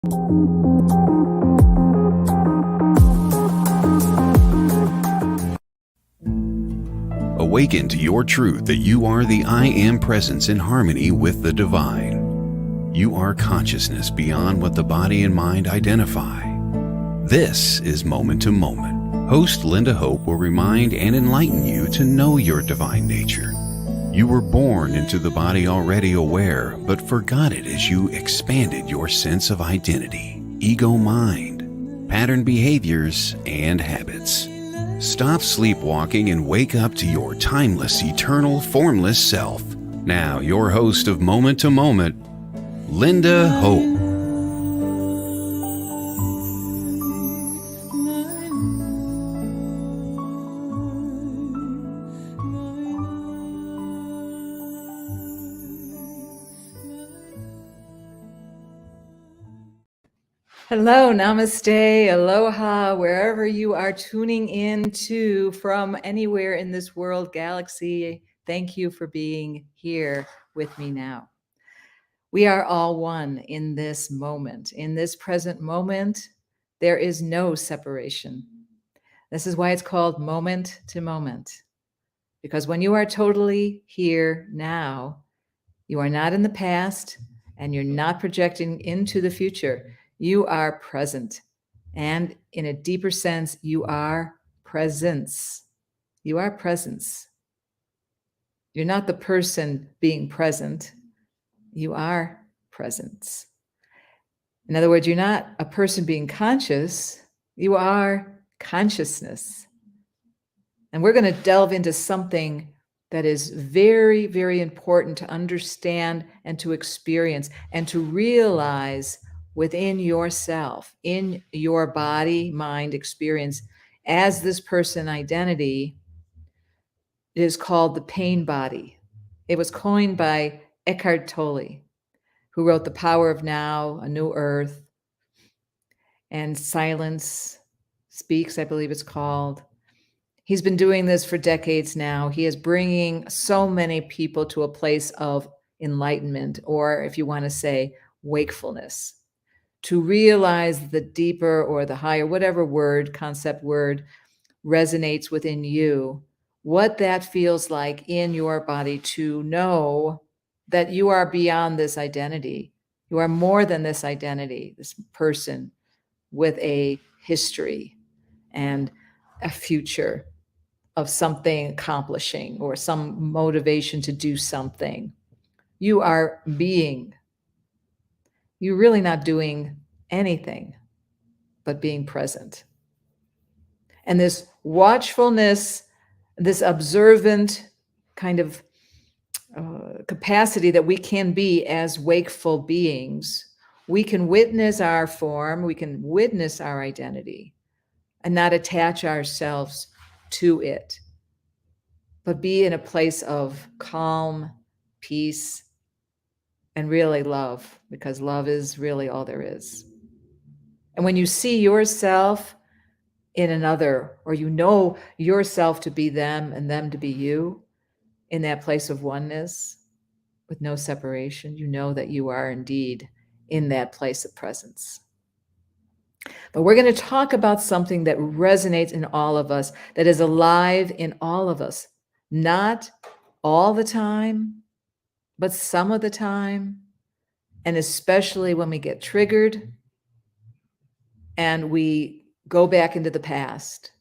Awaken to your truth that you are the I Am presence in harmony with the divine. You are consciousness beyond what the body and mind identify. This is Moment to Moment. Host Lynda Hope will remind and enlighten you to know your divine nature. You were born into the body already aware, but forgot it as you expanded your sense of identity, ego mind, pattern behaviors, and habits. Stop sleepwalking and wake up to your timeless, eternal, formless self. Now, your host of Moment to Moment, Lynda Hope. Hello, namaste, aloha, wherever you are tuning in to from anywhere in this world galaxy. Thank you for being here with me now. We are all one in this moment. In this present moment, there is no separation. This is why it's called moment to moment. Because when you are totally here now, you are not in the past and you're not projecting into the future. You are present. And in a deeper sense, you are presence. You are presence. You're not the person being present. You are presence. In other words, you're not a person being conscious. You are consciousness. And we're going to delve into something that is very, very important to understand and to experience and to realize within yourself, in your body, mind experience, as this person identity. It is called the pain body. It was coined by Eckhart Tolle, who wrote The Power of Now, A New Earth, and Silence Speaks, I believe it's called. He's been doing this for decades now. He is bringing so many people to a place of enlightenment, or if you want to say, wakefulness, to realize the deeper or the higher, whatever word, concept word resonates within you, what that feels like in your body to know that you are beyond this identity. You are more than this identity, this person with a history and a future of something accomplishing or some motivation to do something. You are being. You're really not doing anything but being present. And this watchfulness, this observant kind of capacity that we can be as wakeful beings, we can witness our form, we can witness our identity and not attach ourselves to it, but be in a place of calm, peace, and really love, because love is really all there is. And when you see yourself in another, or you know yourself to be them and them to be you, in that place of oneness with no separation, you know that you are indeed in that place of presence. But we're going to talk about something that resonates in all of us, that is alive in all of us, not all the time, but some of the time, and especially when we get triggered and we go back into the past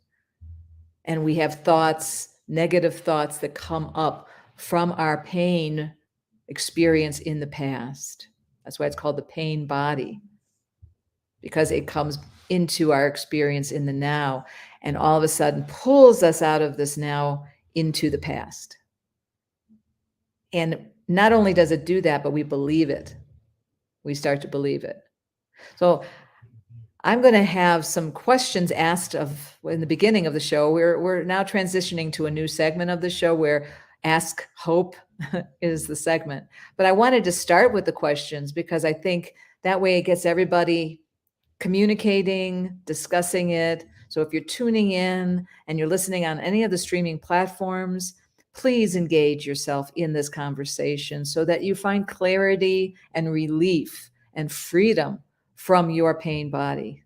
and we have thoughts, negative thoughts that come up from our pain experience in the past. That's why it's called the pain body, because it comes into our experience in the now and all of a sudden pulls us out of this now into the past. And not only does it do that, but we believe it. We start to believe it. So I'm going to have some questions asked in the beginning of the show. We're now transitioning to a new segment of the show where Ask Hope is the segment. But I wanted to start with the questions because I think that way it gets everybody communicating, discussing it. So if you're tuning in and you're listening on any of the streaming platforms, please engage yourself in this conversation so that you find clarity and relief and freedom from your pain body?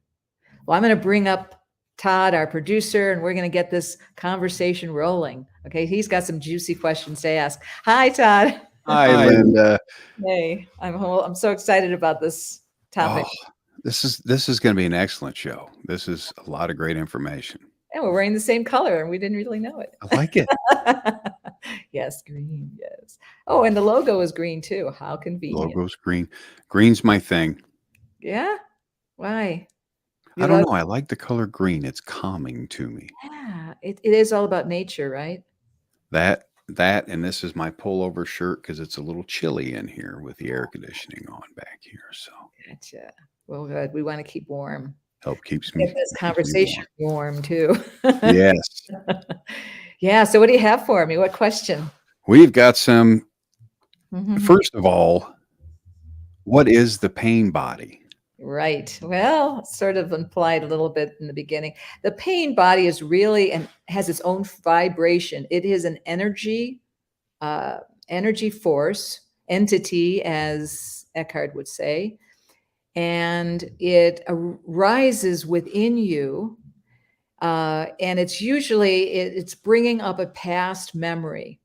Well, I'm going to bring up Todd, our producer, and we're going to get this conversation rolling. Okay, he's got some juicy questions to ask. Hi, Todd. Hi, Lynda. Hey, I'm so excited about this topic. Oh, this is going to be an excellent show. This is a lot of great information. And we're wearing the same color, and we didn't really know it. I like it. Yes, green. Yes. Oh, and the logo is green too. How convenient. Logo's green. Green's my thing. Yeah. Why? I don't know. I like the color green. It's calming to me. Yeah, it is all about nature, right? That, and this is my pullover shirt because it's a little chilly in here with the air conditioning on back here. So Gotcha. Well, good. We want to keep warm. keeps me. Get this conversation warm too. Yes. Yeah. So, what do you have for me? What question? We've got some. First of all, what is the pain body? Right. Well, sort of implied a little bit in the beginning. The pain body is really and has its own vibration. It is an energy force, entity, as Eckhart would say, and it arises within you. And it's usually it's bringing up a past memory,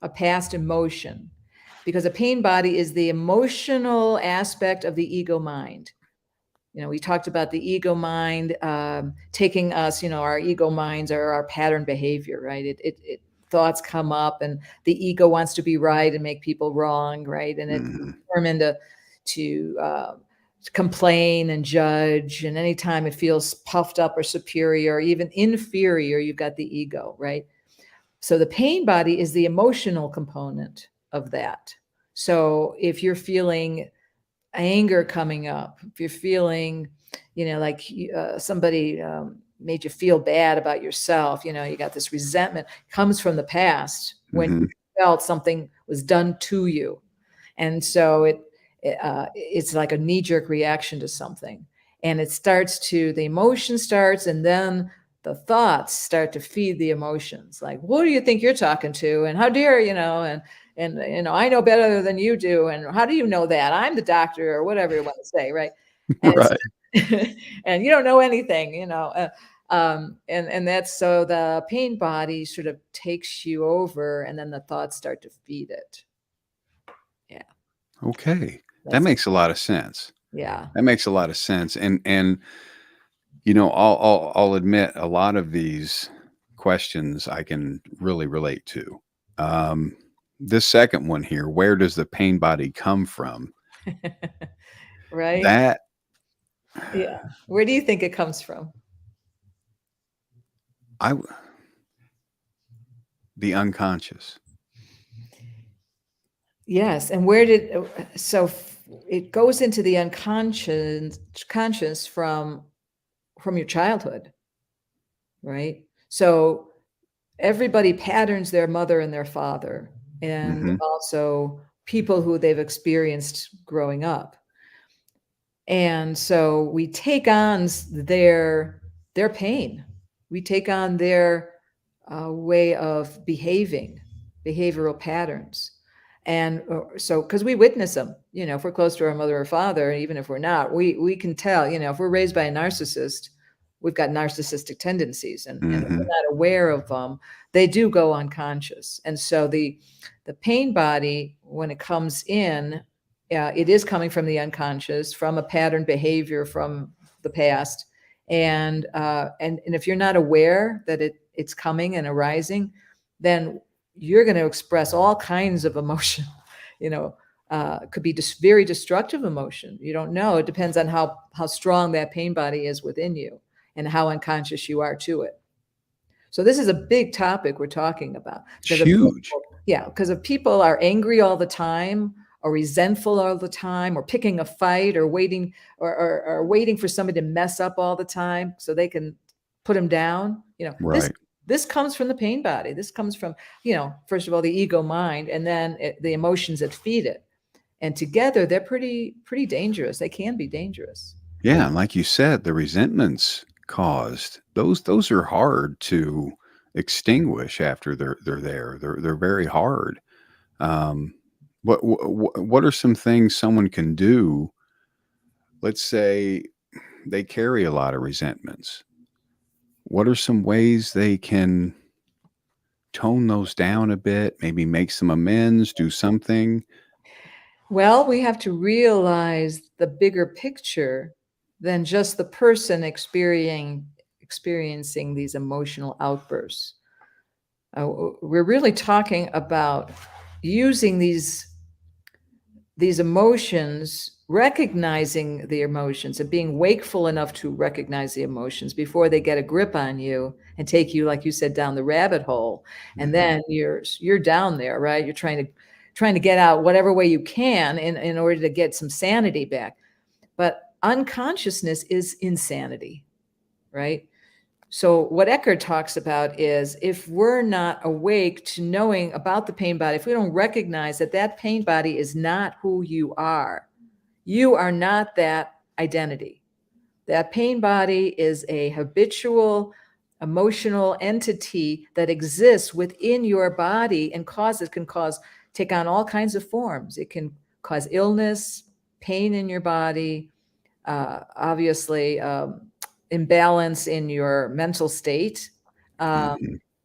a past emotion, because a pain body is the emotional aspect of the ego mind. We talked about the ego mind taking us, our ego minds are our pattern behavior, right? It thoughts come up and the ego wants to be right and make people wrong, right? And it's determined to complain and judge. And anytime it feels puffed up or superior or even inferior, you've got the ego, right? So the pain body is the emotional component of that. So if you're feeling anger coming up, if you're feeling, like somebody made you feel bad about yourself, you got this resentment, comes from the past when you felt something was done to you. And so it's like a knee-jerk reaction to something. And the emotion starts, and then the thoughts start to feed the emotions. Like, who do you think you're talking to? And how dare, and I know better than you do. And how do you know that? I'm the doctor, or whatever you want to say, right? And Right. And you don't know anything, and that's so the pain body sort of takes you over, and then the thoughts start to feed it. Yeah. Okay. That makes a lot of sense. Yeah. That makes a lot of sense. And I'll admit a lot of these questions I can really relate to. This second one here, where does the pain body come from? Right. That. Yeah. Where do you think it comes from? The unconscious. Yes. And so it goes into the unconscious from your childhood, right? So everybody patterns their mother and their father, and also people who they've experienced growing up. And so we take on their pain. We take on their way of behavioral patterns. And so, because we witness them, if we're close to our mother or father, even if we're not, we can tell, if we're raised by a narcissist, we've got narcissistic tendencies, and if we're not aware of them, they do go unconscious. And so the pain body, when it comes in, it is coming from the unconscious, from a pattern behavior from the past. And if you're not aware that it's coming and arising, then you're going to express all kinds of emotion. Could be just very destructive emotion. You don't know. It depends on how strong that pain body is within you and how unconscious you are to it. So this is a big topic we're talking about. Huge. Because if people are angry all the time, or resentful all the time, or picking a fight, or waiting or waiting for somebody to mess up all the time so they can put them down, right. This comes from the pain body. This comes from, first of all, the ego mind, and then the emotions that feed it. And together, they're pretty dangerous. They can be dangerous. Yeah, and like you said, the resentments caused, those are hard to extinguish after they're there. They're very hard. What are some things someone can do? let's say they carry a lot of resentments. What are some ways they can tone those down a bit, maybe make some amends, do something? Well, we have to realize the bigger picture than just the person experiencing these emotional outbursts. We're really talking about using these emotions, recognizing the emotions and being wakeful enough to recognize the emotions before they get a grip on you and take you, like you said, down the rabbit hole. And then you're down there, right? You're trying to get out whatever way you can in order to get some sanity back. But unconsciousness is insanity, right? So what Eckhart talks about is if we're not awake to knowing about the pain body, if we don't recognize that that pain body is not who you are not that identity. That pain body is a habitual emotional entity that exists within your body and take on all kinds of forms. It can cause illness, pain in your body, obviously imbalance in your mental state.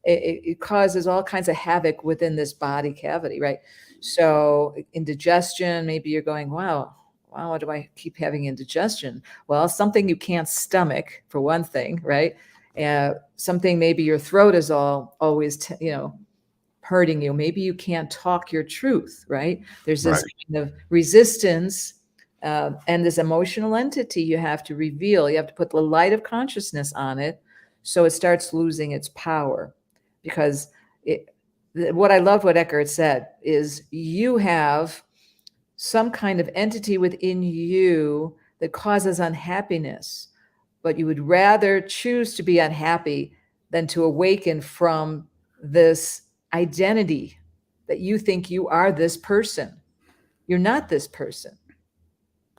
It causes all kinds of havoc within this body cavity, right? So indigestion, maybe you're going, wow, why do I keep having indigestion? Well, something you can't stomach, for one thing, right? Something, maybe your throat is always hurting you. Maybe you can't talk your truth, right? There's this kind of resistance and this emotional entity you have to reveal. You have to put the light of consciousness on it so it starts losing its power. Because what I love what Eckhart said is you have some kind of entity within you that causes unhappiness, but you would rather choose to be unhappy than to awaken from this identity that you think you are this person. You're not this person.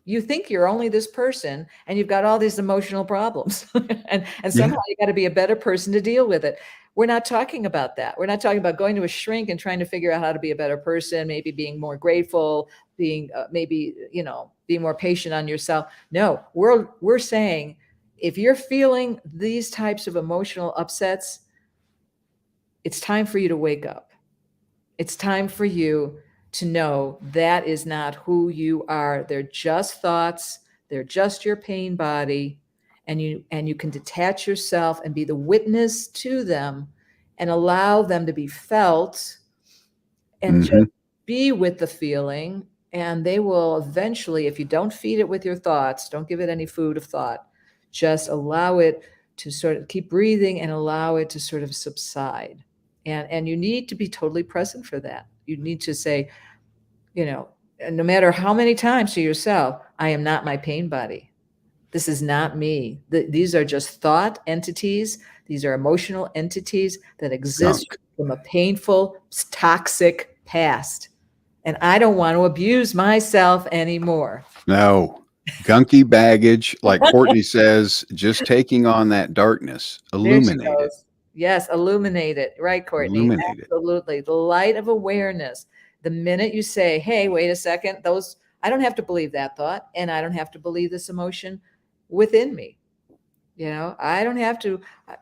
You think you're only this person, and you've got all these emotional problems, and somehow you got to be a better person to deal with it. We're not talking about that. We're not talking about going to a shrink and trying to figure out how to be a better person, maybe being more grateful, being being more patient on yourself. No, we're saying if you're feeling these types of emotional upsets, it's time for you to wake up. It's time for you to know that is not who you are. They're just thoughts. They're just your pain body. And you can detach yourself and be the witness to them and allow them to be felt and just be with the feeling. And they will eventually, if you don't feed it with your thoughts, don't give it any food of thought, just allow it to sort of keep breathing and allow it to sort of subside. And you need to be totally present for that. You need to say, no matter how many times to yourself, I am not my pain body. This is not me. These are just thought entities. These are emotional entities that exist from a painful, toxic past. And I don't want to abuse myself anymore. No. Gunky baggage, like Courtney says, just taking on that darkness, illuminate it. Yes, illuminate it. Right, Courtney? Illuminate Absolutely. It. The light of awareness. The minute you say, hey, wait a second, I don't have to believe that thought, and I don't have to believe this emotion within me. I don't have to, I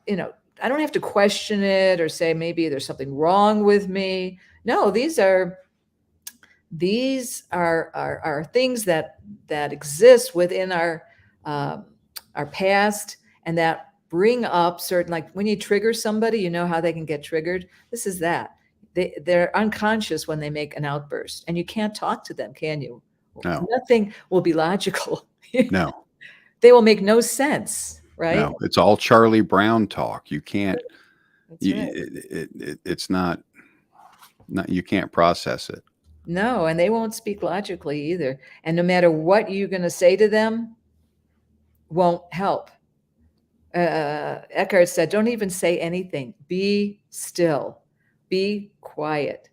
don't have to question it or say maybe there's something wrong with me. No, these are things that exist within our past, and that bring up certain, like when you trigger somebody, how they can get triggered. This is that. They're unconscious when they make an outburst, and you can't talk to them, can you? No. Nothing will be logical. No. They will make no sense, right? No, it's all Charlie Brown talk. You can't, right. It's not, you can't process it. No, and they won't speak logically either. And no matter what you're going to say to them, won't help. Eckhart said, don't even say anything. Be still. Be quiet.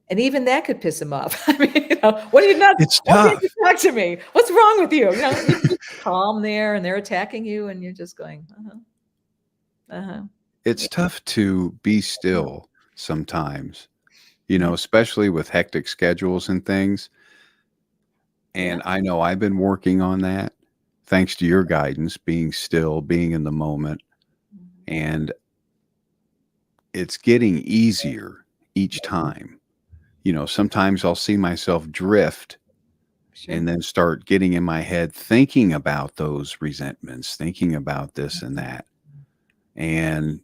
And even that could piss him off. I mean, what are you not? It's tough. Why can't you talk to me? What's wrong with you? You're just calm there, and they're attacking you, and you're just going, It's tough to be still sometimes, especially with hectic schedules and things. And I know I've been working on that. thanks to your guidance, being still, being in the moment. And it's getting easier each time. Sometimes I'll see myself drift Sure. and then start getting in my head thinking about those resentments, thinking about this and that. And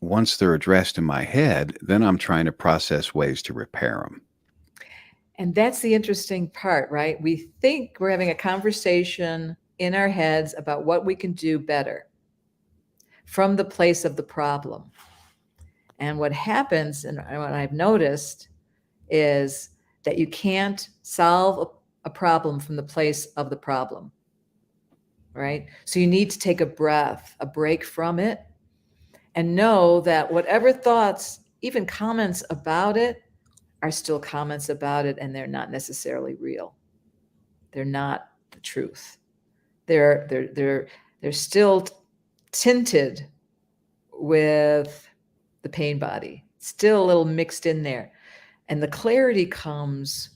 once they're addressed in my head, then I'm trying to process ways to repair them. And that's the interesting part, right? We think we're having a conversation in our heads about what we can do better from the place of the problem. And what happens, and what I've noticed, is that you can't solve a problem from the place of the problem, right? So you need to take a breath, a break from it, and know that whatever thoughts, even comments about it, are still comments about it, and they're not necessarily real. They're not the truth. They're still tinted with the pain body, still a little mixed in there. And the clarity comes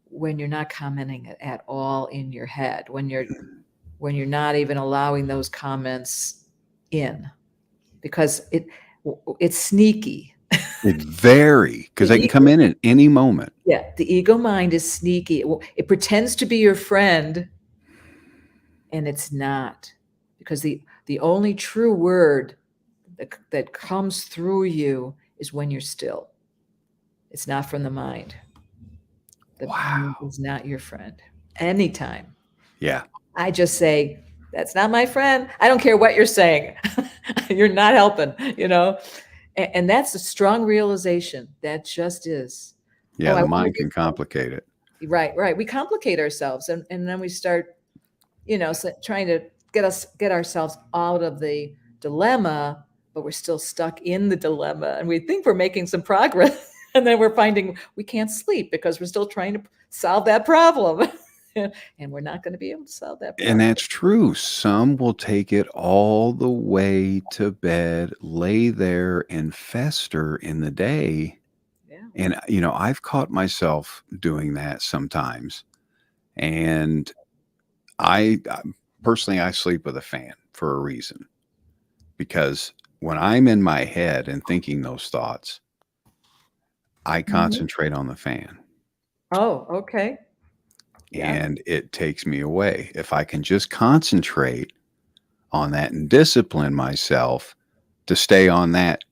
when you're not commenting at all in your head, when you're not even allowing those comments in, because it's sneaky. It vary because The they can come in at any moment. Yeah, the ego mind is sneaky. It pretends to be your friend, and it's not, because the only true word that comes through you is when you're still. It's not from the mind. The mind Wow. is not your friend anytime. Yeah. I just say, that's not my friend. I don't care what you're saying. You're not helping, And that's a strong realization. That just is. Yeah. I The want to mind can complicate it. right. We complicate ourselves, and then we start, trying to get ourselves out of the dilemma, but we're still stuck in the dilemma, and we think we're making some progress, and then we're finding we can't sleep because we're still trying to solve that problem. And we're not going to be able to solve that And problem. that's true. Some will take it all the way to bed, lay there and fester in the day. Yeah. And, I've caught myself doing that sometimes. And personally, I sleep with a fan for a reason. Because when I'm in my head and thinking those thoughts, I Mhm. concentrate on the fan Oh, okay. Yeah. and it takes me away. If I can just concentrate on that and discipline myself to stay on that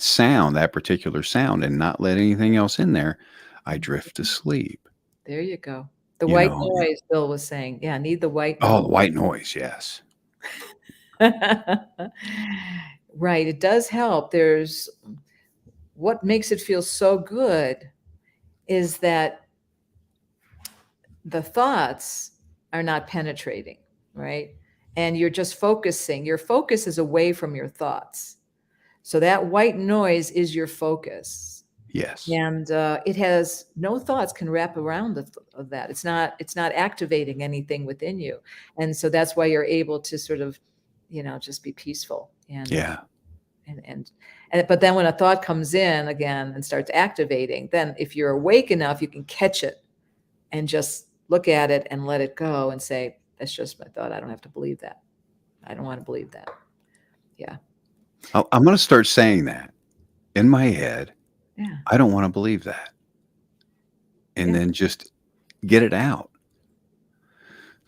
sound, that particular sound, and not let anything else in there, I drift to sleep. There you go. The You white know, noise, Bill was saying. Yeah, need the white oh, noise. the white noise, yes. Right, it does help. There's what makes it feel so good is that the thoughts are not penetrating, right? And you're just focusing. Your focus is away from your thoughts. So that white noise is your focus. Yes. And it has no thoughts can wrap around of that. It's not activating anything within you. And so that's why you're able to sort of, just be peaceful Yeah. and but then when a thought comes in again and starts activating, then if you're awake enough, you can catch it and just look at it and let it go and say, that's just my thought. I don't have to believe that. I don't want to believe that. Yeah. I'm going to start saying that in my head. Yeah. I don't want to believe that. And Yeah. then just get it out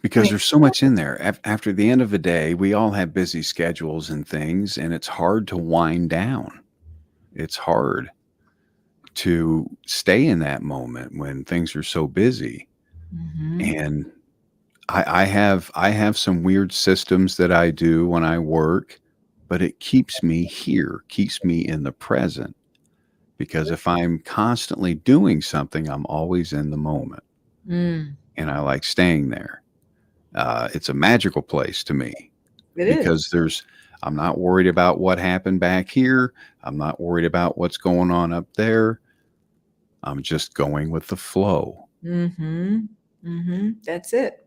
because Right. there's so much in there. After the end of the day, we all have busy schedules and things, and it's hard to wind down. It's hard to stay in that moment when things are so busy. Mm-hmm. And I have some weird systems that I do when I work, but it keeps me here, keeps me in the present. Because if I'm constantly doing something, I'm always in the moment, Mm, and I like staying there. It's a magical place to me it is. because I'm not worried about what happened back here. I'm not worried about what's going on up there. I'm just going with the flow. Mm-hmm. Mm-hmm. That's it.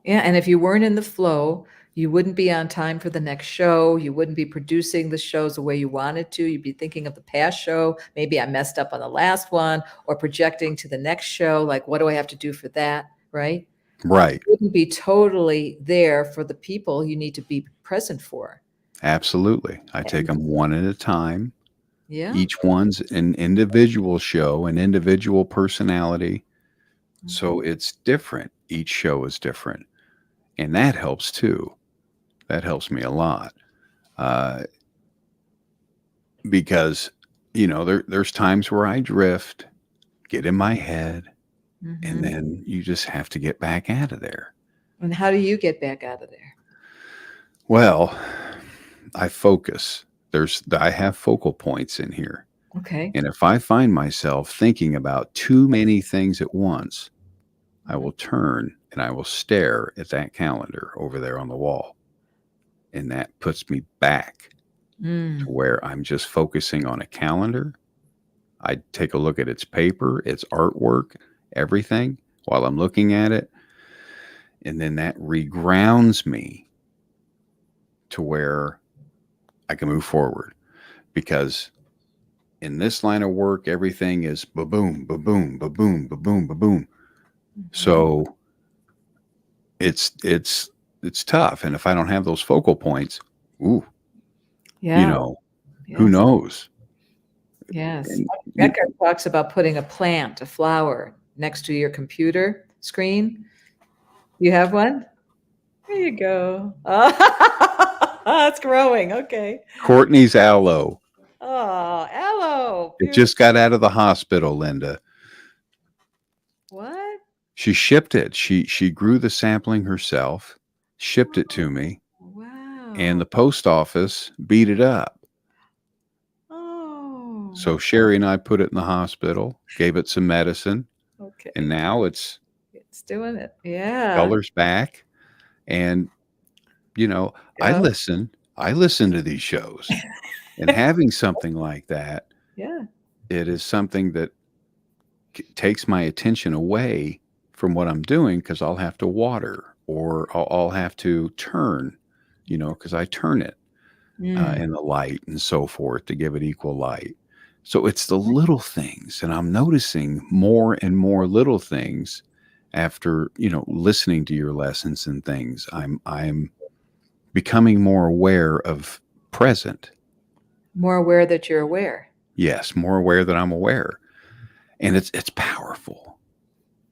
Yeah. And if you weren't in the flow, you wouldn't be on time for the next show. You wouldn't be producing the shows the way you wanted to. You'd be thinking of the past show. Maybe I messed up on the last one, or projecting to the next show. Like, what do I have to do for that? Right. Right. You wouldn't be totally there for the people you need to be present for. Absolutely. I take And them one at a time. yeah. Each one's an individual show, an individual personality. So Mhm. it's different. Each show is different. And that helps too. That helps me a lot. Uh, because, there's times where I drift, get in my head, and Mhm. then you just have to get back out of there. And how do you get back out of there? Well, I focus. I have focal points in here. Okay. And if I find myself thinking about too many things at once, I Mhm. will turn and I will stare at that calendar over there on the wall. And that puts me back to Mm. where I'm just focusing on a calendar. I take a look at its paper, its artwork, everything while I'm looking at it. And then that regrounds me to where I can move forward. Because in this line of work, everything is ba boom, ba boom, ba boom, ba boom, ba boom. Mhm. So it's tough. And if I don't have those focal points, ooh, you Yeah. know, who Yes. knows? Yes. And Eckhart talks about putting a plant, a flower, next to your computer screen. You have one? There you go. It's growing. Okay. Courtney's aloe. Oh, aloe. It just Beautiful. got out of the hospital, Linda. What? She shipped it. She grew the sapling herself, shipped it to me, and Wow. the post office beat it up. Oh, So Sherry and I put it in the hospital, gave it some medicine, and okay. now it's It's doing it. Yeah. colors back. And I Go. listen. I listen to these shows, and having something like that, Yeah. it is something that takes my attention away from what I'm doing because I'll have to water or I'll have to turn, because I turn it Mm. in the light and so forth to give it equal light. So it's the little things, and I'm noticing more and more little things after listening to your lessons and things. I'm becoming more aware of present. More aware that you're aware. Yes, more aware that I'm aware, and it's powerful.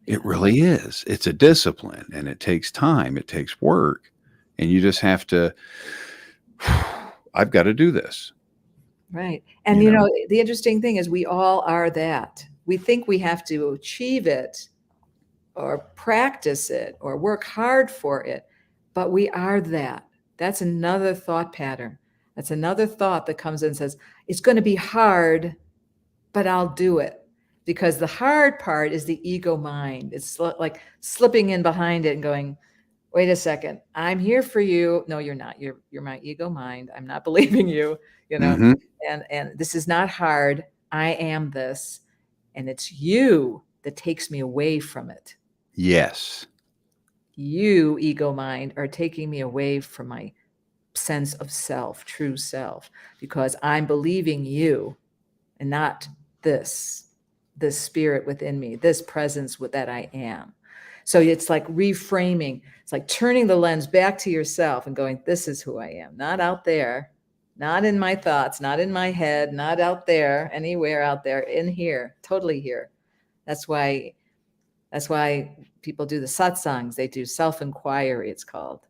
It Yeah. really is. It's a discipline and it takes time, it takes work, and you just have to I've got to do this, Right. And you know. the interesting thing is we all are that. We think we have to achieve it or practice it or work hard for it, but we are that. That's another thought pattern. That's another thought that comes in and says, it's going to be hard, but I'll do it. Because the hard part is the ego mind. It's like slipping in behind it and going, wait a second, I'm here for you. No, you're not. You're my ego mind. I'm not believing you, you know. Mhm. And this is not hard. I am this. And it's you that takes me away from it. Yes. You, ego mind, are taking me away from my sense of self, true self, because I'm believing you and not this, this spirit within me, this presence that I am. So it's like reframing. It's like turning the lens back to yourself and going, this is who I am, not out there, not in my thoughts, not in my head, not out there, anywhere out there, in here, totally here. That's why that's why people do the satsangs. They do self-inquiry, it's called.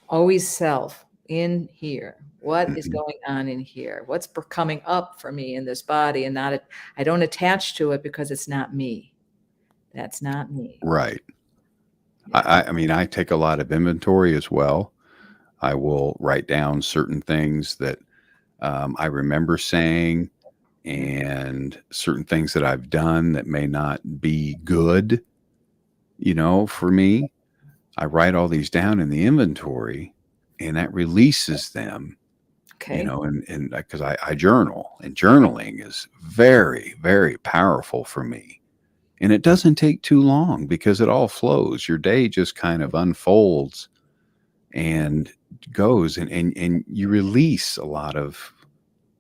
Always self in here. What is Mhm. going on in here? What's coming up for me in this body? And not, I don't attach to it because it's not me. That's not me. Right. Yeah. I mean, I take a lot of inventory as well. I will write down certain things that I remember saying Yeah. and certain things that I've done that may not be good, for me. I write all these down in the inventory and that releases them, Okay. and because I journal, and journaling is very, very powerful for me. And it doesn't take too long because it all flows. Your day just kind of unfolds and goes, and you release a lot of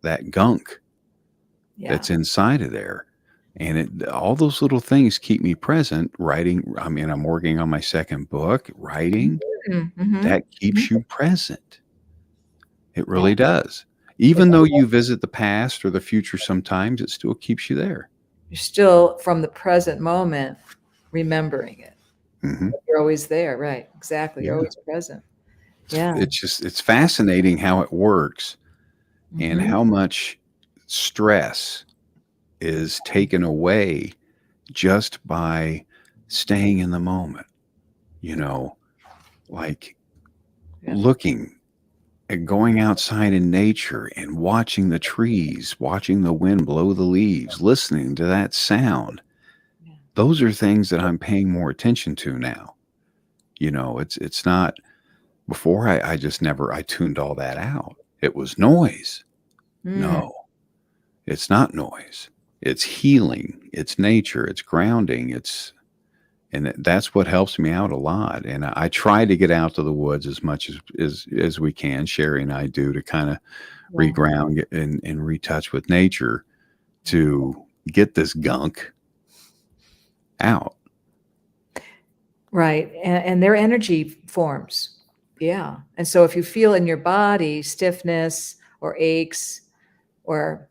that gunk Yeah. that's inside of there. And all those little things keep me present. Writing, I mean, I'm working on my second book, writing, Mm-hmm. that keeps you present. It Yeah, really does. it Even though does. you visit the past or the future sometimes, it still keeps you there. You're still from the present moment remembering it. Hmm. You're always there, right? Exactly. You're Yeah. always present. Yeah. It's fascinating how it works and Hmm. how much stress is taken away just by staying in the moment, you know, like Yeah. looking and going outside in nature and watching the trees, watching the wind blow the leaves, listening to that sound. Yeah. Those are things that I'm paying more attention to now. It's not before I just never I tuned all that out. It was noise. Mm, No, it's not noise. It's healing. It's nature. It's grounding. That's what helps me out a lot. And I try to get out to the woods as much as we can. Sherry and I do to kind of yeah. reground and retouch with nature to get this gunk out. Right. And their energy forms. Yeah. And so if you feel in your body stiffness or aches or,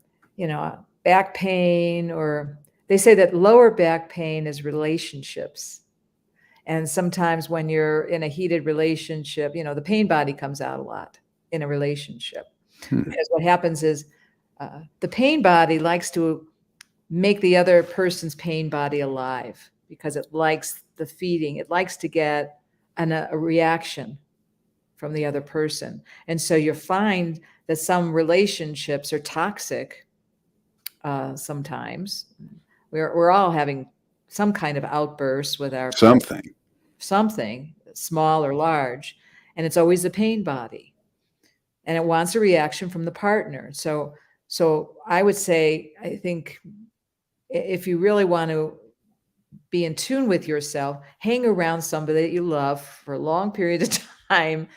back pain, or they say that lower back pain is relationships. And sometimes when you're in a heated relationship, the pain body comes out a lot in a relationship. Hmm. Because what happens is the pain body likes to make the other person's pain body alive because it likes the feeding. It likes to get a reaction from the other person. And so you find that some relationships are toxic sometimes. We're all having some kind of outbursts with our partner, Something. something small or large, and it's always the pain body, and it wants a reaction from the partner. So I would say, I think if you really want to be in tune with yourself, hang around somebody that you love for a long period of time,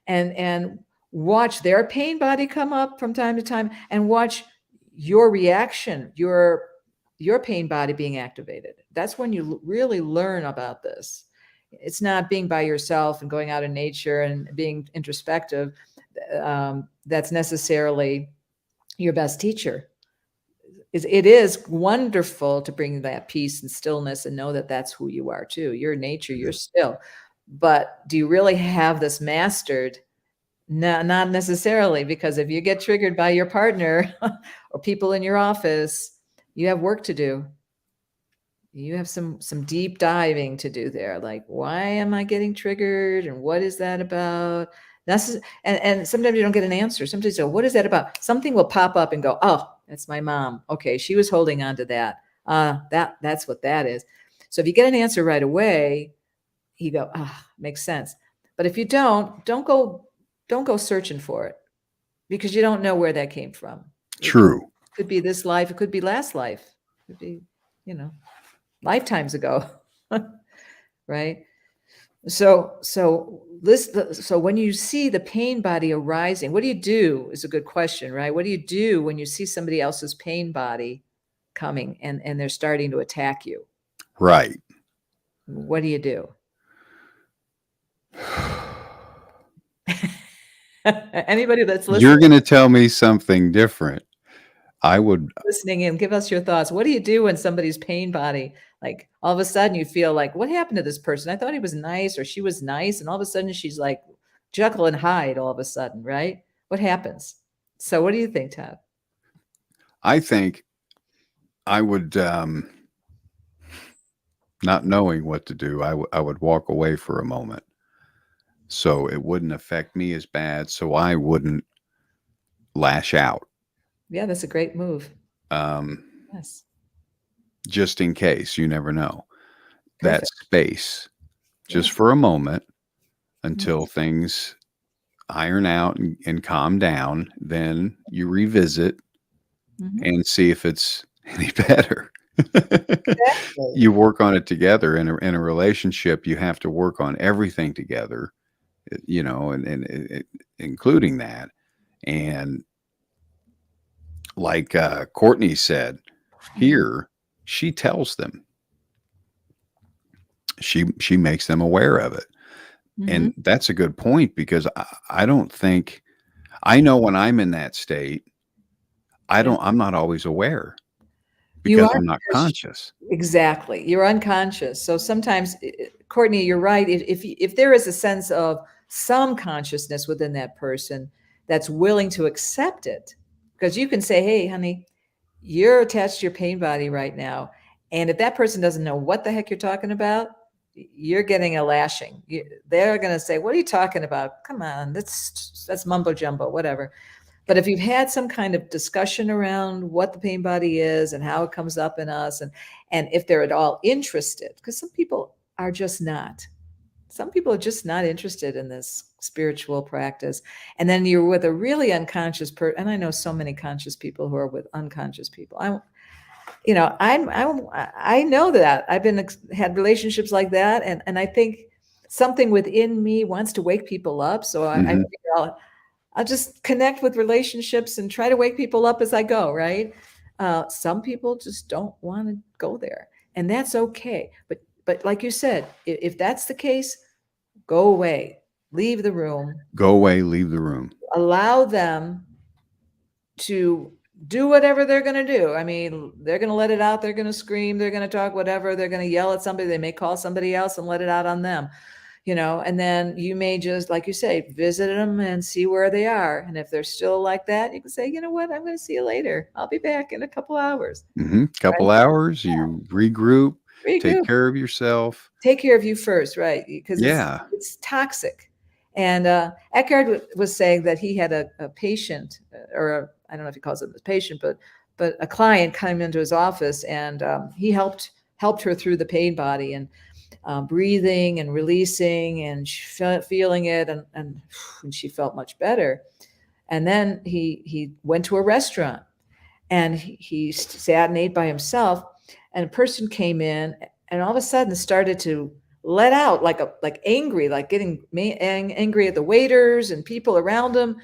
and watch their pain body come up from time to time, and watch your reaction, your pain body being activated. That's when you really learn about this. It's not being by yourself and going out in nature and being introspective. That's necessarily your best teacher. It is wonderful to bring that peace and stillness and know that that's who you are too. You're nature, you're still. But do you really have this mastered? No, not necessarily, because if you get triggered by your partner or people in your office, you have work to do. You have some deep diving to do there. Like, why am I getting triggered? And what is that about? And sometimes you don't get an answer. Sometimes you go, what is that about? Something will pop up and go, oh, that's my mom. Okay, she was holding on to that. That's what that is. So if you get an answer right away, you go, ah, makes sense. But if you don't go searching for it, because you don't know where that came from. It True. could be this life, it could be last life, it could be, you know, lifetimes ago. Right? So when you see the pain body arising, what do you do is a good question, right? What do you do when you see somebody else's pain body coming and they're starting to attack you? Right. What do you do? Anybody that's You're going to tell me something different. I would, listening in, give us your thoughts. What do you do when somebody's pain body, like all of a sudden you feel like, what happened to this person? I thought he was nice or she was nice, and all of a sudden she's like Jekyll and Hyde all of a sudden, right? What happens? So what do you think, Todd? I think I would, not knowing what to do, I would walk away for a moment so it wouldn't affect me as bad. So I wouldn't lash out, Yeah, that's a great move. um, Yes. just in case. You never know. That Perfect. space, just Yes. for a moment until Yes. things iron out and calm down. Then you revisit Mhm. and see if it's any better. Exactly. You work on it together in a relationship. You have to work on everything together, and including that. And like Courtney said Mhm. here, she tells them. She makes them aware of it. Mhm. And that's a good point because I don't think I know when I'm in that state, Yeah. I'm not always aware You because are I'm not because conscious. exactly. You're unconscious. So sometimes, Courtney, you're right. If there is a sense of some consciousness within that person that's willing to accept it, because you can say, "Hey, honey, you're attached to your pain body right now," and if that person doesn't know what the heck you're talking about, you're getting a lashing. They're going to say, "What are you talking about? Come on, that's mumbo jumbo, whatever." But if you've had some kind of discussion around what the pain body is and how it comes up in us, and if they're at all interested, because some people are just not. Some people are just not interested in this spiritual practice. And then you're with a really unconscious person. And I know so many conscious people who are with unconscious people. I know that I've had relationships like that. And I think something within me wants to wake people up. So I Mhm. figure I'll just connect with relationships and try to wake people up as I go, right? Some people just don't want to go there, and that's okay. But like you said, if that's the case, go away, leave the room, Go away, leave the room. allow them to do whatever they're going to do. I mean, they're going to let it out. They're going to scream. They're going to talk, whatever. They're going to yell at somebody. They may call somebody else and let it out on them. And then you may just, like you say, visit them and see where they are. And if they're still like that, you can say, you know what, I'm going to see you later. I'll be back in a couple hours. Couple Right? hours, you regroup, take Regroup. care of yourself. Take care of you first, right? Because Yeah. it's toxic. And Eckhart was saying that he had a patient, or I don't know if he calls it a patient, but a client came into his office, and he helped her through the pain body, and breathing and releasing, and feeling it, and she felt much better. And then he went to a restaurant, and he sat and ate by himself, and a person came in and all of a sudden started to let out like angry, like getting angry at the waiters and people around him.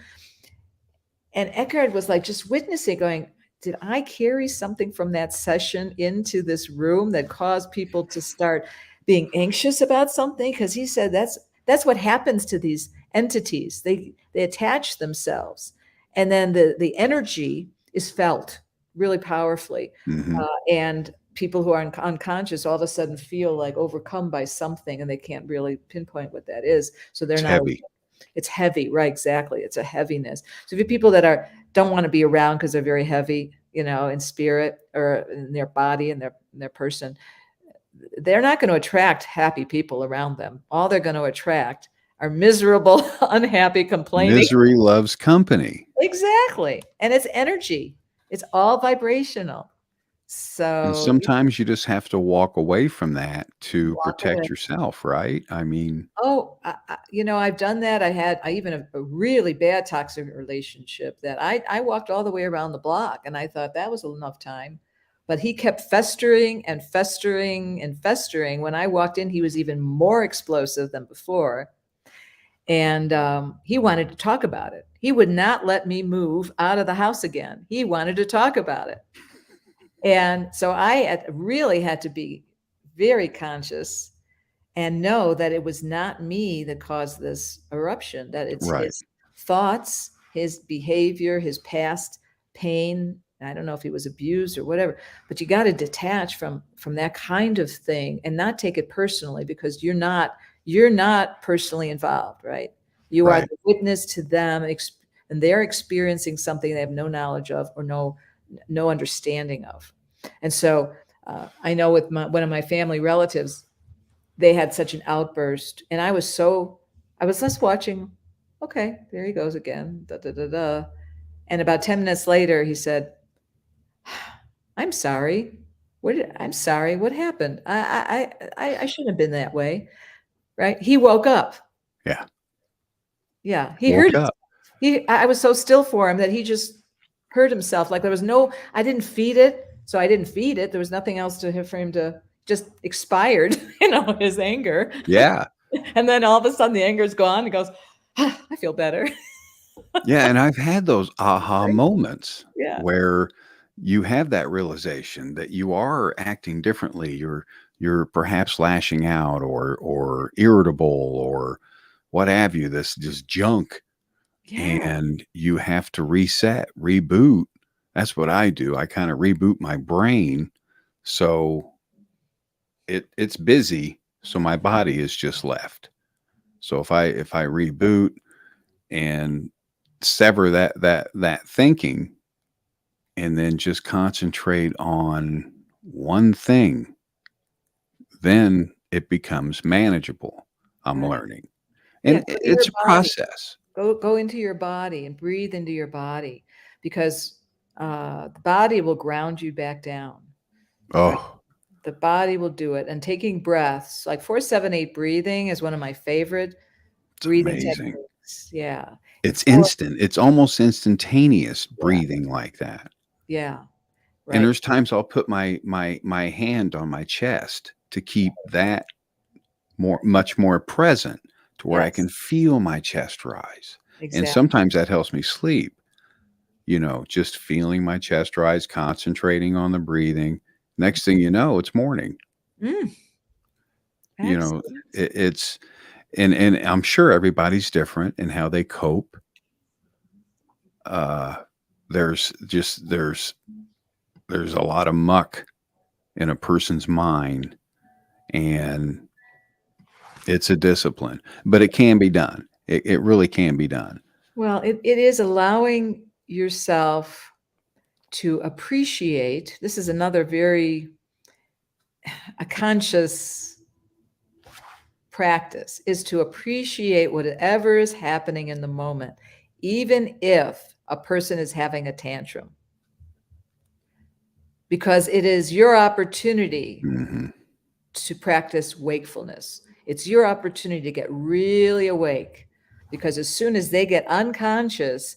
And Eckhart was like just witnessing, going, did I carry something from that session into this room that caused people to start being anxious about something? Because he said that's what happens to these entities. They attach themselves, and then the energy is felt really powerfully. Mhm. And people who are unconscious all of a sudden feel like overcome by something, and they can't really pinpoint what that is. So they're It's not. heavy. It's heavy, right? Exactly. It's a heaviness. So if you have people that don't want to be around because they're very heavy, in spirit or in their body and their person, they're not going to attract happy people around them. All they're going to attract are miserable, unhappy, complaining. Misery loves company. Exactly. And it's energy. It's all vibrational. And So you sometimes you just have to walk away from that to walk away. protect yourself, right? I mean, Oh, I've done that. I even a really bad toxic relationship that I walked all the way around the block, and I thought that was enough time. But he kept festering and festering and festering. When I walked in, he was even more explosive than before. And he wanted to talk about it. He would not let me move out of the house again. He wanted to talk about it. And so really had to be very conscious and know that it was not me that caused this eruption, that it's right, his thoughts, his behavior, his past pain. I don't know if he was abused or whatever, but you got to detach from that kind of thing and not take it personally, because you're not personally involved, right? You are right. the witness to them, and they're experiencing something they have no knowledge of or no understanding of. And so I know with one of my family relatives, they had such an outburst, and I was just watching. Okay, there he goes again. Da, da, da, da. And about 10 minutes later, he said, I'm sorry. I'm sorry. What happened? I shouldn't have been that way. Right. He woke up. Yeah. Yeah. He heard Woke himself. up. I was so still for him that he just heard himself. Like I didn't feed it. So I didn't feed it. There was nothing else for him to just expired, his anger. Yeah. And then all of a sudden the anger is gone. He goes, I feel better. Yeah, and I've had those aha Right? moments Yeah. where you have that realization that you are acting differently. You're perhaps lashing out or irritable or what have you, this just junk, Yeah. and you have to reset, reboot. That's what I do. I kind of reboot my brain so it's busy, so my body is just left. So if I reboot and sever that thinking and then just concentrate on one thing, then it becomes manageable. I'm Right. learning. Yeah. And Go to your it's a body. process. Go into your body and breathe into your body, because the body will ground you back down. Right. Oh, The body will do it. And taking breaths, like 4-7-8 breathing is one of my favorite it's breathing amazing. techniques. Yeah. And It's four, instant. It's almost instantaneous yeah, breathing like that. yeah, And right. there's times I'll put my hand on my chest to keep that much more present to where I Yes, can feel my chest rise. And exactly. sometimes that helps me sleep, just feeling my chest rise, concentrating on the breathing. Next thing you know, it's morning. Mm, You know, excellent. it's and I'm sure everybody's different in how they cope. Uh there's a lot of muck in a person's mind, and it's a discipline, but it can be done. It really can be done. Well, it is allowing yourself to appreciate. This is another very a conscious practice, is to appreciate whatever is happening in the moment, even if a person is having a tantrum, because it is your opportunity Hmm. to practice wakefulness. It's your opportunity to get really awake, because as soon as they get unconscious,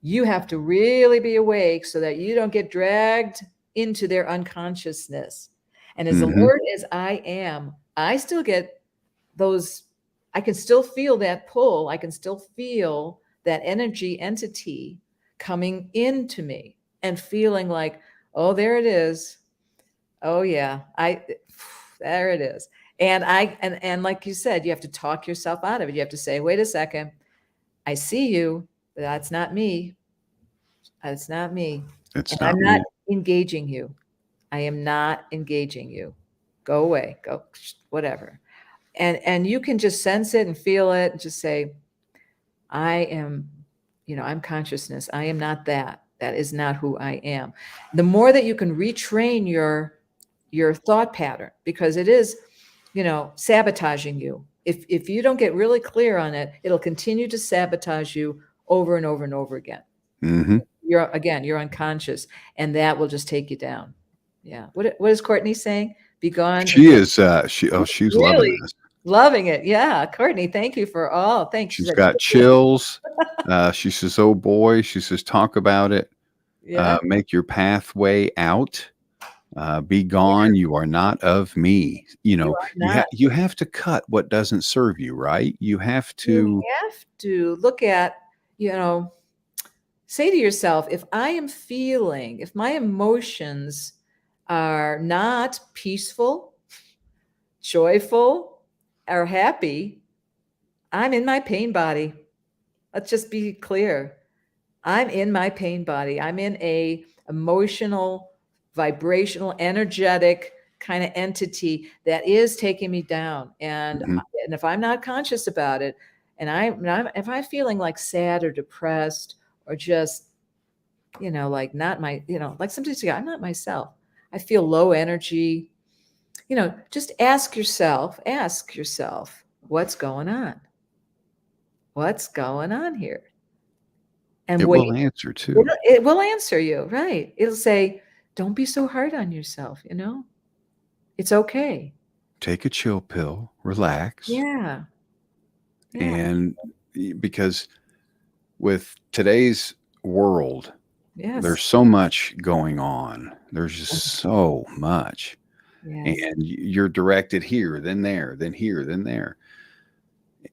you have to really be awake so that you don't get dragged into their unconsciousness. And as Hmm. alert as I am, I still get those, I can still feel that pull. I can still feel that energy entity coming into me and feeling like, oh, there it is. Oh yeah, there it is. And like you said, you have to talk yourself out of it. You have to say, wait a second, I see you, but that's not me. That's not me. And It's I'm not not me. engaging you. I am not engaging you. Go away. Go whatever. And you can just sense it and feel it and just say, I am, I'm consciousness. I am not that. That is not who I am. The more that you can retrain your thought pattern, because it is, sabotaging you. If you don't get really clear on it, it'll continue to sabotage you over and over and over again. Hmm. You're unconscious, and that will just take you down. Yeah. What is Courtney saying? Be gone. She is. She's loving Really this. loving it. Yeah. Courtney, thank you for all. Thanks. She She's said, got chills. She says, "Oh boy," she says, "Talk about it. yeah, Make your pathway out. Be gone. You are not of me." you are You not. you have to cut what doesn't serve you, right? You have You to. have to look at, you know, say to yourself, if my emotions are not peaceful, joyful, or happy, I'm in my pain body. Let's just be clear. I'm in my pain body. I'm in a emotional, vibrational, energetic kind of entity that is taking me down. Mhm. And if I'm not conscious about it, if I'm feeling like sad or depressed or just, like not my, like sometimes I'm not myself. I feel low energy. Just ask yourself, what's going on? What's going on here? And It wait. will answer too. It will answer you, right. It'll say, "Don't be so hard on yourself, It's okay." Take a chill pill, relax, Yeah, yeah, and because with today's world, yes, there's so much going on. There's just so much. And yes. you're directed here, then there, then here, then there.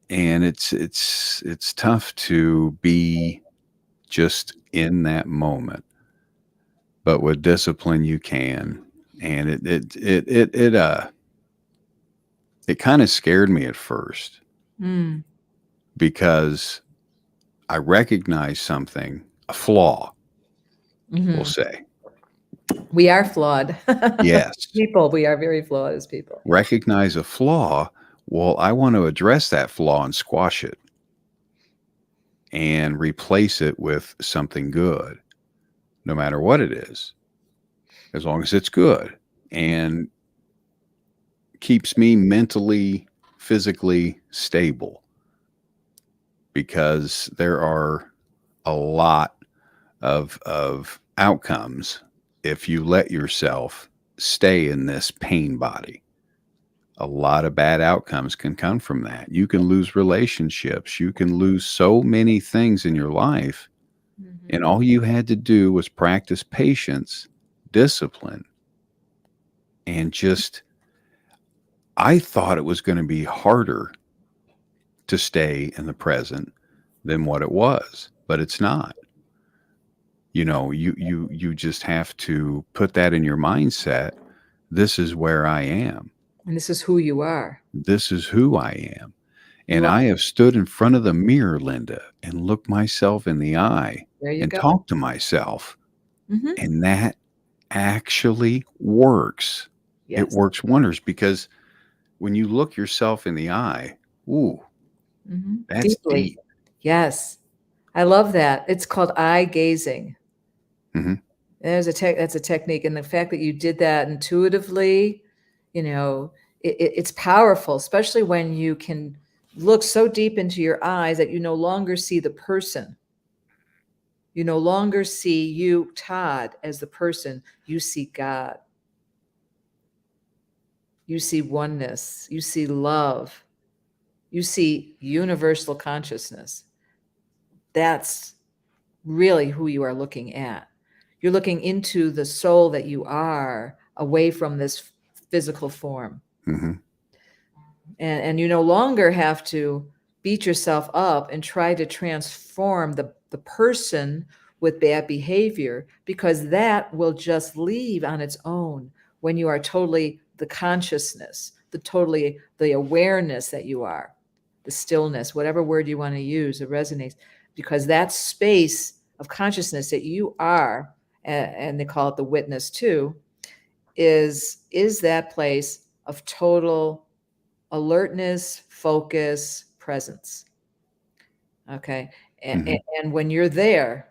And it's tough to be just in that moment. but with discipline you can. And it kind of scared me at first Mm. because I recognized something, a flaw, we'll Mhm. say. We are flawed. Yes. People, we are very flawed as people. Recognize a flaw. Well, I want to address that flaw and squash it and replace it with something good, no matter what it is, as long as it's good and keeps me mentally, physically stable. Because there are a lot of outcomes if you let yourself stay in this pain body. A lot of bad outcomes can come from that. You can lose relationships. You can lose so many things in your life. And Mhm. all you had to do was practice patience, discipline, and just, I thought it was going to be harder to stay in the present than what it was, but it's not. You just have to put that in your mindset. This is where I am. And this is who you are. This is who I am. You And are. I have stood in front of the mirror, Linda, and looked myself in the eye There you and go. talked to myself. Mhm. And that actually works. It Yes. works wonders because when you look yourself in the eye, ooh, Mhm. that's Deeply. deep. Yes. I love that. It's called eye gazing. Hmm. That's a technique, and the fact that you did that intuitively, you know, it's powerful, especially when you can look so deep into your eyes that you no longer see the person. You no longer see you, Todd, as the person. You see God. You see oneness. You see love. You see universal consciousness. That's really who you are looking at. You're looking into the soul that you are away from this physical form. Hmm. And you no longer have to beat yourself up and try to transform the person with bad behavior, because that will just leave on its own when you are totally the consciousness, the awareness that you are, the stillness, whatever word you want to use, it resonates, because that space of consciousness that you are, and they call it the witness too, is that place of total alertness, focus, presence. Okay. Hmm. And when you're there,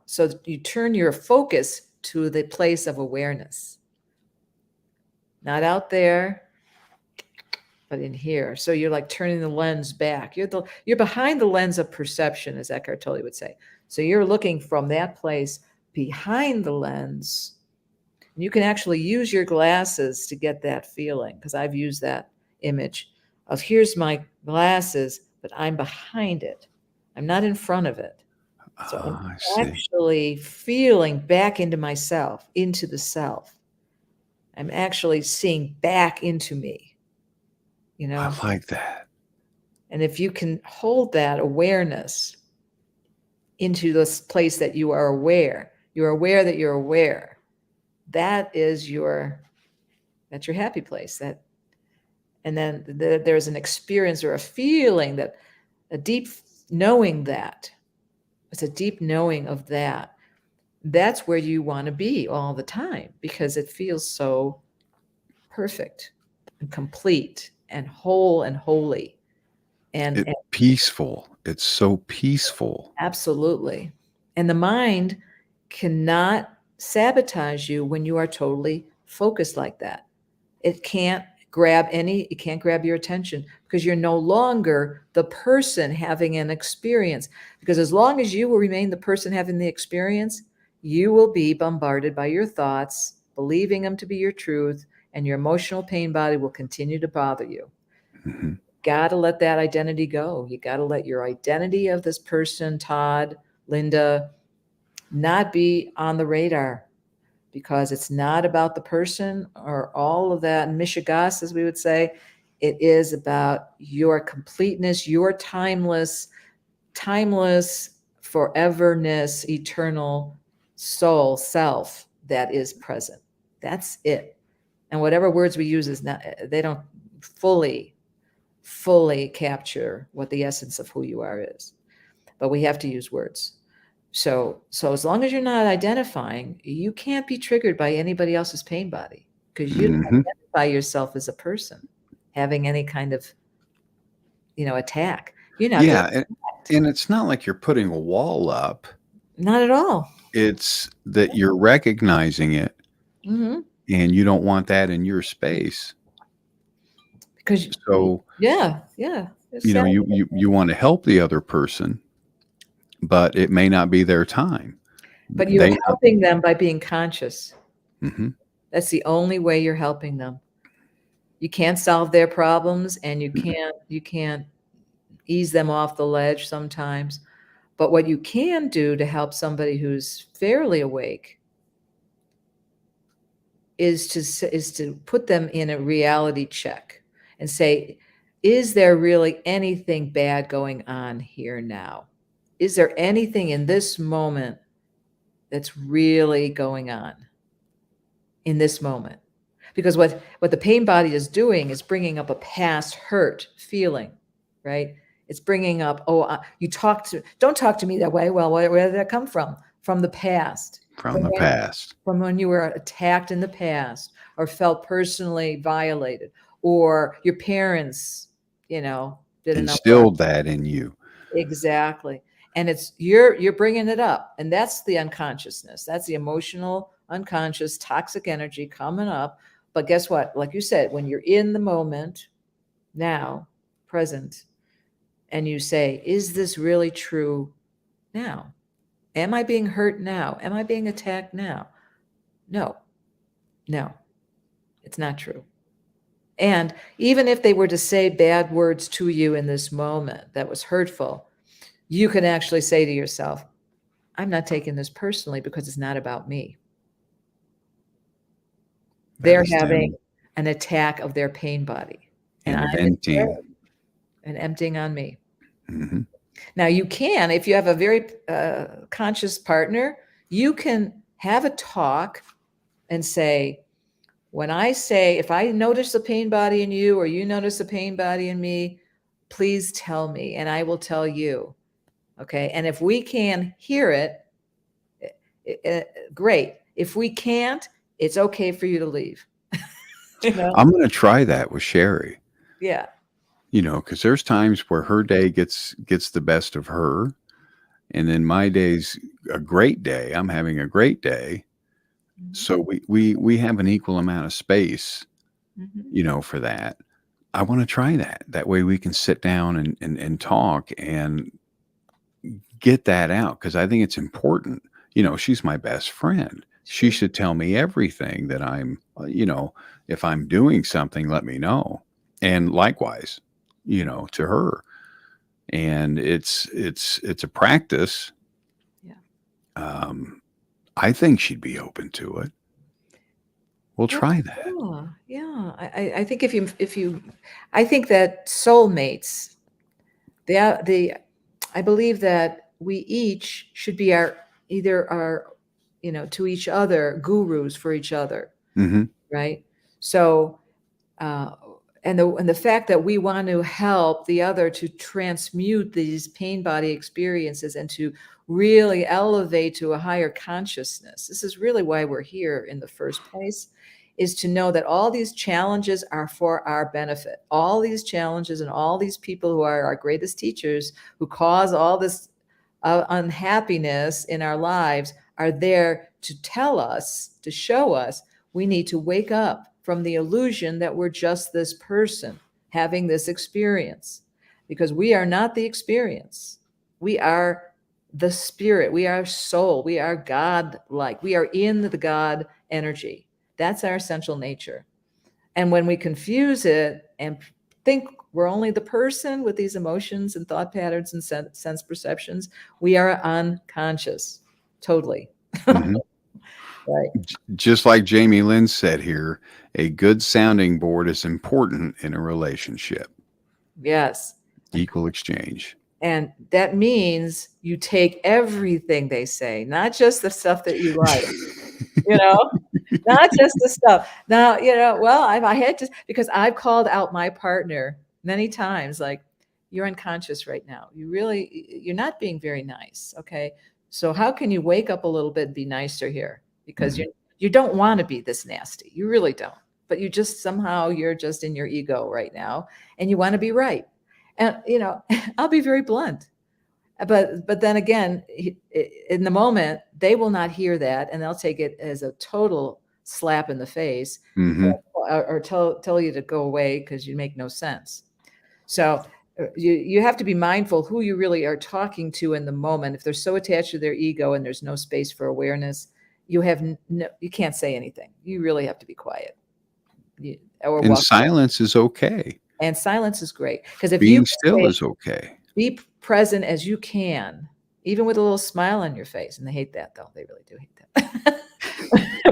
so you turn your focus to the place of awareness, not out there, but in here. So you're like turning the lens back. You're behind the lens of perception, as Eckhart Tolle would say. So you're looking from that place behind the lens. And you can actually use your glasses to get that feeling, because I've used that image of here's my glasses, but I'm behind it. I'm not in front of it. So I'm I see. actually feeling back into myself, into the self. I'm actually seeing back into me, you I know? like that. And if you can hold that awareness into this place that you're aware that you're aware, that is that's your happy place. And then there's an experience or a feeling, that a deep knowing, that it's a deep knowing of that. That's where you want to be all the time, because it feels so perfect and complete and whole and holy. And Peaceful. It's so peaceful. absolutely. And the mind cannot sabotage you when you are totally focused like that. It can't grab your attention, because you're no longer the person having an experience. Because as long as you will remain the person having the experience, you will be bombarded by your thoughts, believing them to be your truth, and your emotional pain body will continue to bother you. Hmm. Got to let that identity go. You got to let your identity of this person, Todd, Lynda, not be on the radar, because it's not about the person or all of that mishigas, as we would say. It is about your completeness, your timeless, foreverness, eternal soul, self, that is present. That's it. And whatever words we use is not, they don't fully capture what the essence of who you are is. But we have to use words. So as long as you're not identifying, you can't be triggered by anybody else's pain body, because you don't identify yourself as a person having any kind of, attack. You're not there. Yeah, and it's not like you're putting a wall up. Not at all. It's that you're recognizing it, Mm-hmm. and you don't want that in your space. Because So yeah. you want to help the other person, but it may not be their time. But you're helping them by being conscious. Mm-hmm. That's the only way you're helping them. You can't solve their problems, and you can't ease them off the ledge sometimes. But what you can do to help somebody who's fairly awake is to put them in a reality check and say, is there really anything bad going on here now? Is there anything in this moment that's really going on in this moment? Because what the pain body is doing is bringing up a past hurt feeling, right? It's bringing up, don't talk to me that way. Well, where did that come from? From the past. From the past. From when you were attacked in the past, or felt personally violated, or your parents, did instilled that in you. Exactly. And it's you're bringing it up, and that's the unconsciousness. That's the emotional, unconscious, toxic energy coming up. But guess what? Like you said, when you're in the moment, now, present, and you say, is this really true now? Am I being hurt now? Am I being attacked now? No, it's not true. And even if they were to say bad words to you in this moment that was hurtful, you can actually say to yourself, I'm not taking this personally because it's not about me. They're having an attack of their pain body. And venting. And emptying on me. Mm-hmm. Now you can, if you have a very conscious partner, you can have a talk and say, if I notice the pain body in you, or you notice the pain body in me, please tell me and I will tell you. Okay. And if we can hear it, great. If we can't, it's okay for you to leave. I'm going to try that with Sherry. Yeah. Because there's times where her day gets the best of her, and then my day's a great day. I'm having a great day. Mm-hmm. So we have an equal amount of space, mm-hmm. For that. I want to try that. That way we can sit down and talk and get that out, because I think it's important. She's my best friend. She should tell me everything that I'm, if I'm doing something, let me know. And likewise, to her. And it's a practice. Yeah. I think she'd be open to it. We'll try that. Yeah. I think I think that soulmates, I believe that we each should be either our, to each other, gurus for each other. Mm-hmm. Right. So, and the fact that we want to help the other to transmute these pain body experiences and to really elevate to a higher consciousness. This is really why we're here in the first place, is to know that all these challenges are for our benefit. All these challenges and all these people who are our greatest teachers, who cause all this unhappiness in our lives, are there to tell us, to show us, we need to wake up from the illusion that we're just this person having this experience, because we are not the experience. We are the spirit. We are soul. We are God-like. We are in the God energy. That's our essential nature. And when we confuse it and think we're only the person with these emotions and thought patterns and sense perceptions, we are unconscious. Totally. Mm-hmm. Right. Just like Jamie Lynn said here, a good sounding board is important in a relationship. Yes. Equal exchange. And that means you take everything they say, not just the stuff that you like. you know, not just the stuff. Now, well, I had to, because I've called out my partner many times, like, you're unconscious right now. You're not being very nice. Okay. So how can you wake up a little bit and be nicer here? Because you don't want to be this nasty. You really don't. But you just somehow you're just in your ego right now and you want to be right. And I'll be very blunt. But then again, in the moment, they will not hear that, and they'll take it as a total slap in the face, Hmm. or tell you to go away because you make no sense. So you have to be mindful who you really are talking to in the moment. If they're so attached to their ego and there's no space for awareness, you can't say anything. You really have to be quiet, or And walk away. silence is okay. And silence is great, because if you Being still stay is okay. be present as you can, even with a little smile on your face. And they hate that, though. They really do hate that.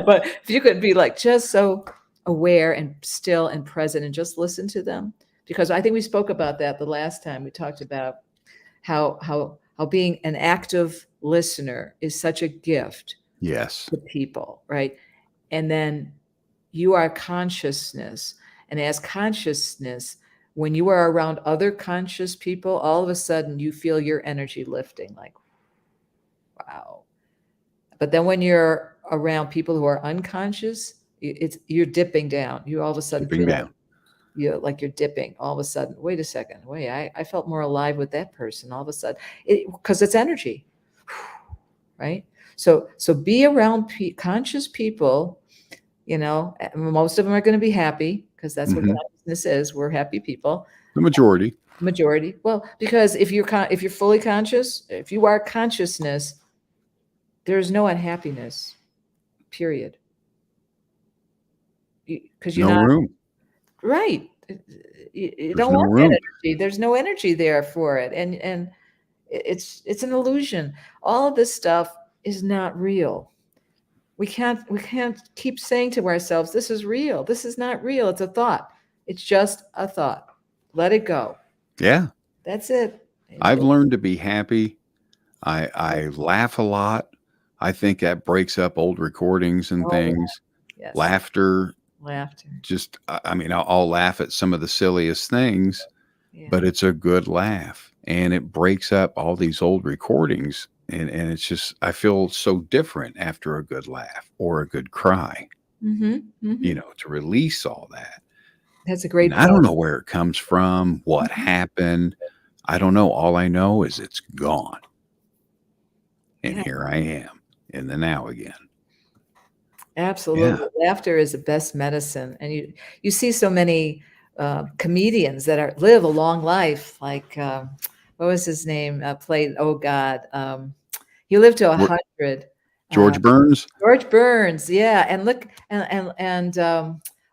But if you could be like just so aware and still and present and just listen to them, because I think we spoke about that the last time we talked about how being an active listener is such a gift Yes. to people, right? And then you are consciousness. And as consciousness, when you are around other conscious people, all of a sudden you feel your energy lifting, like, wow. But then when you're around people who are unconscious, you're dipping down. You all of a sudden Dipping feel like down. you're dipping. All of a sudden, wait a second, wait, I felt more alive with that person. All of a sudden, because it's energy, right? So be around conscious people. Most of them are going to be happy, because that's what Hmm. consciousness is. We're happy people, The majority. majority. Well, because if you're fully conscious, if you are consciousness, there's no unhappiness, period. Because you're No not room. right. You There's don't no want that room. energy. There's no energy there for it, and it's an illusion. All of this stuff is not real. We can't keep saying to ourselves, this is real. This is not real. It's a thought. It's just a thought. Let it go. Yeah. That's it. I've learned to be happy. I laugh a lot. I think that breaks up old recordings and Oh, things. yes. Laughter, Laughter. just, I mean, I'll laugh at some of the silliest things, Yeah. but it's a good laugh and it breaks up all these old recordings. And it's just, I feel so different after a good laugh or a good cry, Mm-hmm. Mm-hmm. to release all that. That's a And great I point. don't know where it comes from, what Mhm. happened. I don't know. All I know is it's gone. And Yeah, here I am in the now again. Yeah. absolutely. Laughter is the best medicine, and you see so many comedians that live a long life. Like what was his name? Played. Oh God, he lived to Wh- 100. Uh, George Burns. George Burns, yeah, and look, and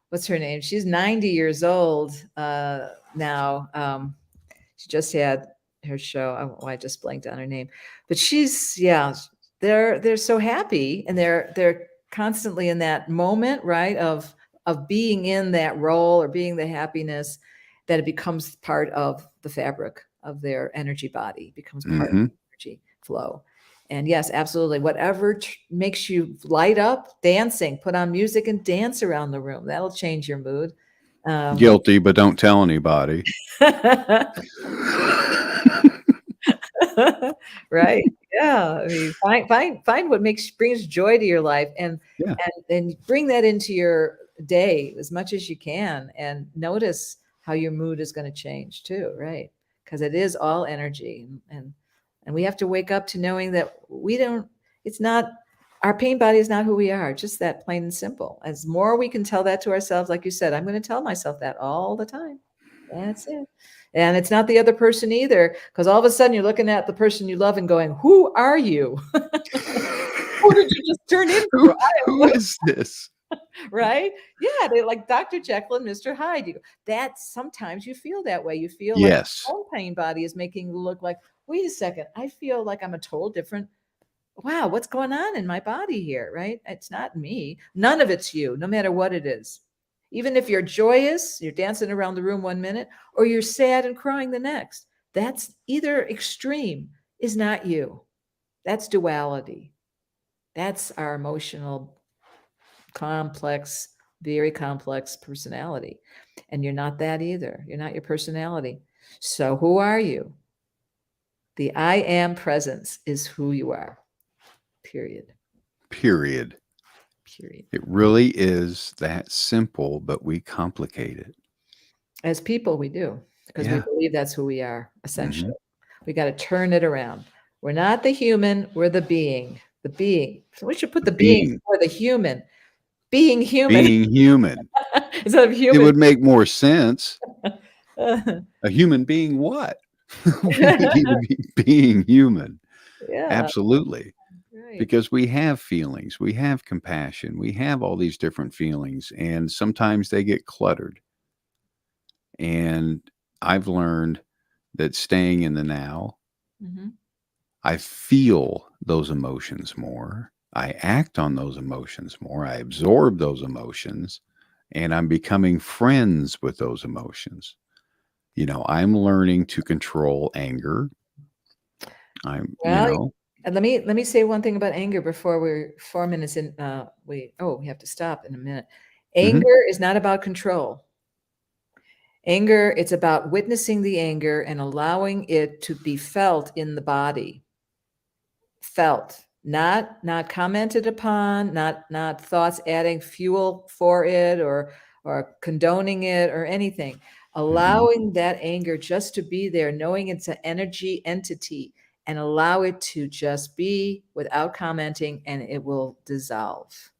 what's her name? She's 90 years old now. She just had her show. I just blanked on her name, but yeah, they're so happy, and they're constantly in that moment, right, of being in that role or being the happiness, that it becomes part of the fabric of their energy body, becomes part of Hmm. the energy flow. And yes, absolutely. Whatever makes you light up, dancing, put on music and dance around the room. That'll change your mood. Um, Guilty, but don't tell anybody. right. Yeah. I mean, find what brings joy to your life, Yeah. and bring that into your day as much as you can, and notice how your mood is going to change too, right? Because it is all energy, and we have to wake up to knowing that we don't it's not our pain body is not who we are, just that, plain and simple. As more we can tell that to ourselves, like you said, I'm going to tell myself that all the time. That's it. And it's not the other person either, because all of a sudden you're looking at the person you love and going, who are you? Who did you just turn into? Who is this? Right? Yeah, they like Dr. Jekyll and Mr. Hyde. That sometimes you feel that way. You feel like Yes. your own pain body is making you look like, wait a second, I feel like I'm a total different. Wow, what's going on in my body here? Right? It's not me. None of it's you, no matter what it is. Even if you're joyous, you're dancing around the room 1 minute, or you're sad and crying the next. That's either extreme is not you. That's duality. That's our emotional complex, very complex personality. And you're not that either. You're not your personality. So who are you? The I am presence is who you are. Period. Period. Period. It really is that simple, but we complicate it. As people, we do, because we Yeah. believe that's who we are, essentially. Mhm. We got to turn it around. We're not the human, we're the being. The being. So we should put The the being being. before the human. Being human Being human. instead of It human. would make more sense. A human being what? We need to be being human. Yeah, Absolutely. right. Because we have feelings, we have compassion, we have all these different feelings, and sometimes they get cluttered. And I've learned that staying in the now, Mhm. I feel those emotions more. I act on those emotions more. I absorb those emotions, and I'm becoming friends with those emotions. I'm learning to control anger. I'm, you Well, know, and let me say one thing about anger before we're 4 minutes in. We have to stop in a minute. mhm, Anger is not about control. Anger, it's about witnessing the anger and allowing it to be felt in the body. Felt, not commented upon, not thoughts adding fuel for it or condoning it or anything. mhm. Allowing that anger just to be there, knowing it's an energy entity, and allow it to just be without commenting, and it will dissolve.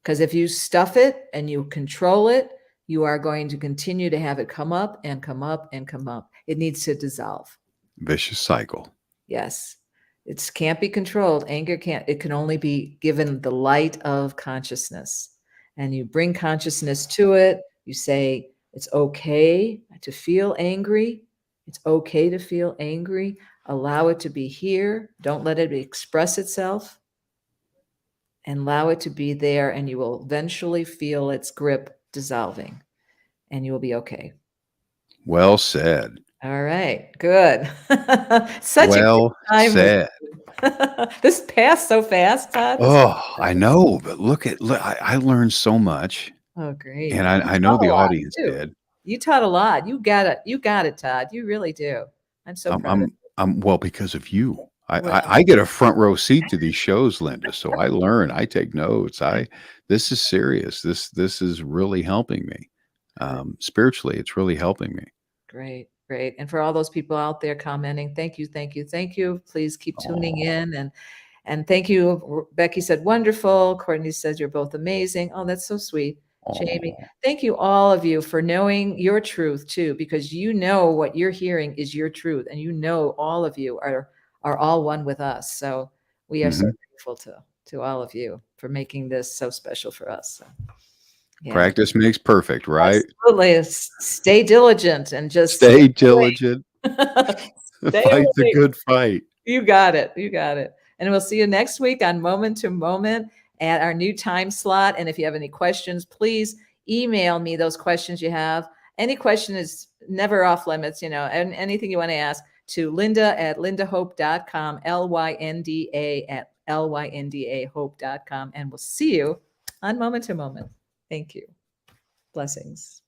Because if you stuff it and you control it, you are going to continue to have it come up and come up and come up. It needs to dissolve. Vicious cycle. Yes. It can't be controlled. Anger can't, it can only be given the light of consciousness. And you bring consciousness to it. You say, it's okay to feel angry. It's okay to feel angry. Allow it to be here. Don't let it express itself, and allow it to be there. And you will eventually feel its grip dissolving, and you will be okay. Well said. All right, good. Such a good Well time with said. you. This passed so fast, Todd. This Oh, I know, but look, I learned so much, Oh, great. and You I know taught a the lot audience too. did. You taught a lot. You got it, Todd. You really do. I'm so I'm proud of I'm I'm well, because of you. I you. I Well, I get a front row seat to these shows, Linda, so I learn, I take notes. This is serious. This is really helping me. good. Spiritually, it's really helping me. Great, great. And for all those people out there commenting, thank you, thank you, thank you. Please keep tuning Oh, in, and thank you. Becky said wonderful. Courtney says you're both amazing. Oh, that's so sweet. Jamie, oh. thank you all of you for knowing your truth too, because you know what you're hearing is your truth, and you know all of you are all one with us. So we are so Mhm. grateful to all of you for making this so special for us. So, yeah. Practice makes perfect, right? Absolutely. Stay diligent and just stay Stay diligent, awake. Stay fight the awake. good fight. You got it. You got it. And we'll see you next week on Moment to Moment at our new time slot. And if you have any questions, please email me those questions you have. Any question is never off limits, and anything you want to ask to Lynda@lyndahope.com, LYNDA@LYNDAhope.com. And we'll see you on Moment to Moment. Thank you. Blessings.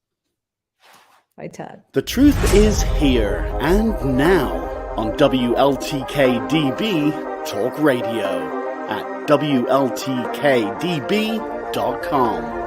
Bye, Todd. The truth is here and now on WLTK-DB Talk Radio at WLTK-DB.com.